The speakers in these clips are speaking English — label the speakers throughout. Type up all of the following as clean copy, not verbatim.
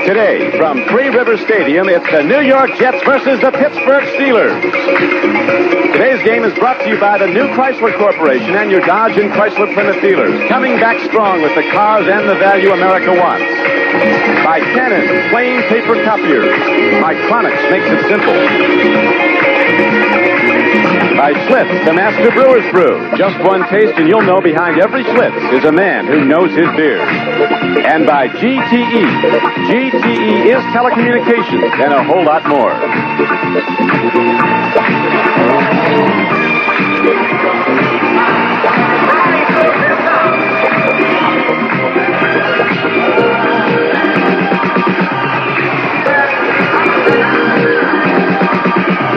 Speaker 1: Today, from Three Rivers Stadium, it's the New York Jets versus the Pittsburgh Steelers. Today's game is brought to you by the New Chrysler Corporation and your Dodge and Chrysler Plymouth dealers, coming back strong with the cars and the value America wants. By Canon, plain paper copiers. Micronics makes it simple. By Schlitz, the master brewer's brew. Just one taste and you'll know behind every Schlitz is a man who knows his beer. And by GTE. GTE is telecommunications and a whole lot more.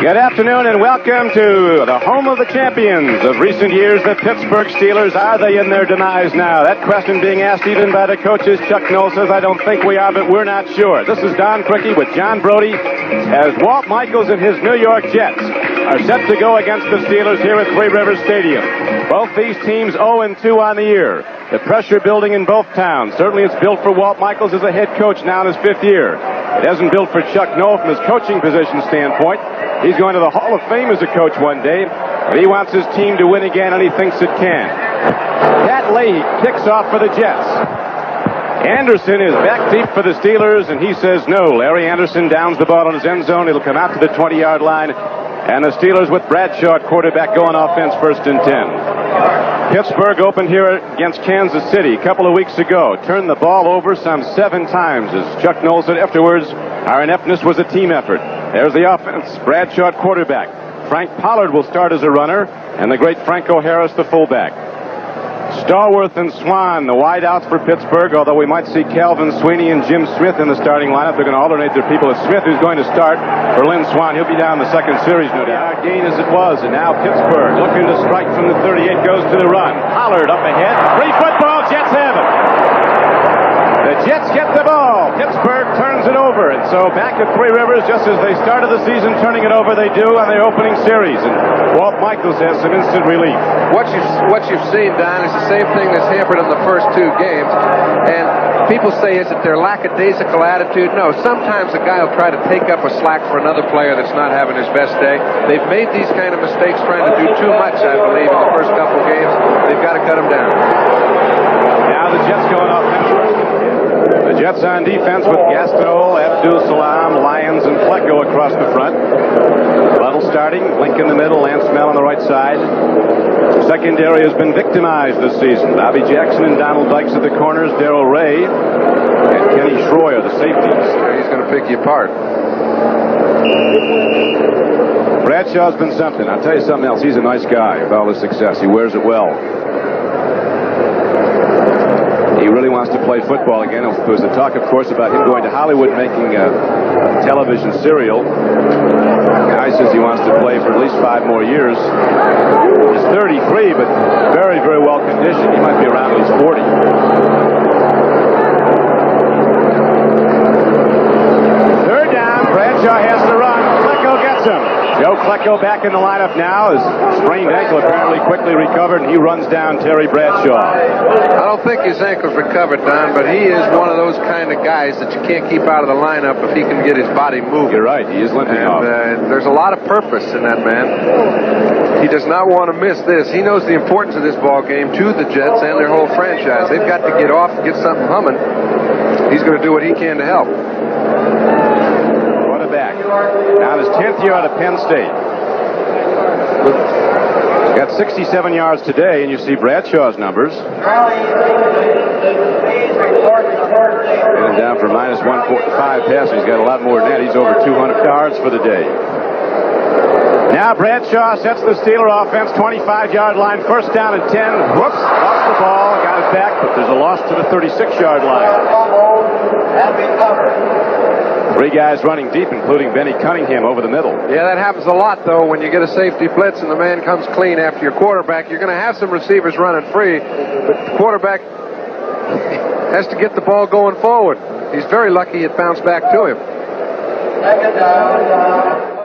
Speaker 1: Good afternoon and welcome to the home of the champions of recent years, the Pittsburgh Steelers. Are they in their demise now? That question being asked even by the coaches. Chuck Noll says, I don't think we are, but we're not sure. This is Don Criqui with John Brody as Walt Michaels and his New York Jets are set to go against the Steelers here at Three Rivers Stadium. Both these teams 0-2 on the year. The pressure building in both towns. Certainly it's built for Walt Michaels as a head coach now in his fifth year. It hasn't built for Chuck Noll from his coaching position standpoint. He's going to the Hall of Fame as a coach one day. He wants his team to win again, and he thinks it can. Pat Leahy kicks off for the Jets. Anderson is back deep for the Steelers, and he says no. Larry Anderson downs the ball in his end zone. It'll come out to the 20-yard line. And the Steelers with Bradshaw at quarterback going offense, 1st and 10. Pittsburgh opened here against Kansas City a couple of weeks ago. Turned the ball over some 7 times. As Chuck Noll said afterwards, our ineptness was a team effort. There's the offense. Bradshaw at quarterback. Frank Pollard will start as a runner, and the great Franco Harris the fullback. Stallworth and Swan, the wideouts for Pittsburgh, although we might see Calvin Sweeney and Jim Smith in the starting lineup. They're going to alternate their people. It's Smith who's going to start for Lynn Swan. He'll be down the second series, no doubt. Gain as it was, and now Pittsburgh looking to strike from the 38, goes to the run. Pollard up ahead. Free football, Jets have it. The Jets get the ball. Pittsburgh turns it over. And so back at Three Rivers, just as they started the season turning it over, they do on their opening series. And Walt Michaels has some instant relief.
Speaker 2: What you've seen, Don, is the same thing that's hampered in the first 2 games. And people say, is it their lackadaisical attitude? No, sometimes a guy will try to take up a slack for another player that's not having his best day. They've made these kind of mistakes trying to do too much, I believe, in the first couple games. They've got to cut them down.
Speaker 1: Now the Jets going offense. The Jets on defense with Gastineau, Abdul Salam, Lyons, and Flecko across the front. Level starting, Link in the middle, Lance Mel on the right side. Secondary has been victimized this season. Bobby Jackson and Donald Dykes at the corners, Darrell Ray, and Kenny Schroyer, the safeties.
Speaker 2: He's going to pick you apart.
Speaker 1: Bradshaw's been something. I'll tell you something else. He's a nice guy with all his success. He wears it well. He really wants to play football again. There was the talk, of course, about him going to Hollywood making a television serial. Now he says he wants to play for at least 5 more years. He's 33, but very, very well conditioned. He might be around at least 40. Third down. Bradshaw has to run. Flecko gets him. Joe Flecko back in the lineup now. His sprained ankle apparently quickly recovered, and he runs down Terry Bradshaw.
Speaker 2: I don't think his ankle's recovered, Don, but he is one of those kind of guys that you can't keep out of the lineup if he can get his body moving.
Speaker 1: You're right. He is limping off.
Speaker 2: There's a lot of purpose in that man. He does not want to miss this. He knows the importance of this ball game to the Jets and their whole franchise. They've got to get off and get something humming. He's going to do what he can to help. Now his 10th year out of Penn State. Got 67 yards today, and you see Bradshaw's numbers. And down for minus 145 passing. He's got a lot more than that. He's over 200 yards for the day. Now Bradshaw sets the Steeler offense, 25-yard line, 1st down and 10. Whoops, lost the ball, got it back, but there's a loss to the 36-yard line. 3 guys running deep, including Benny Cunningham over the middle. Yeah, that happens a lot, though, when you get a safety blitz and the man comes clean after your quarterback. You're going to have some receivers running free, but the quarterback has to get the ball going forward. He's very lucky it bounced back to him. Second down.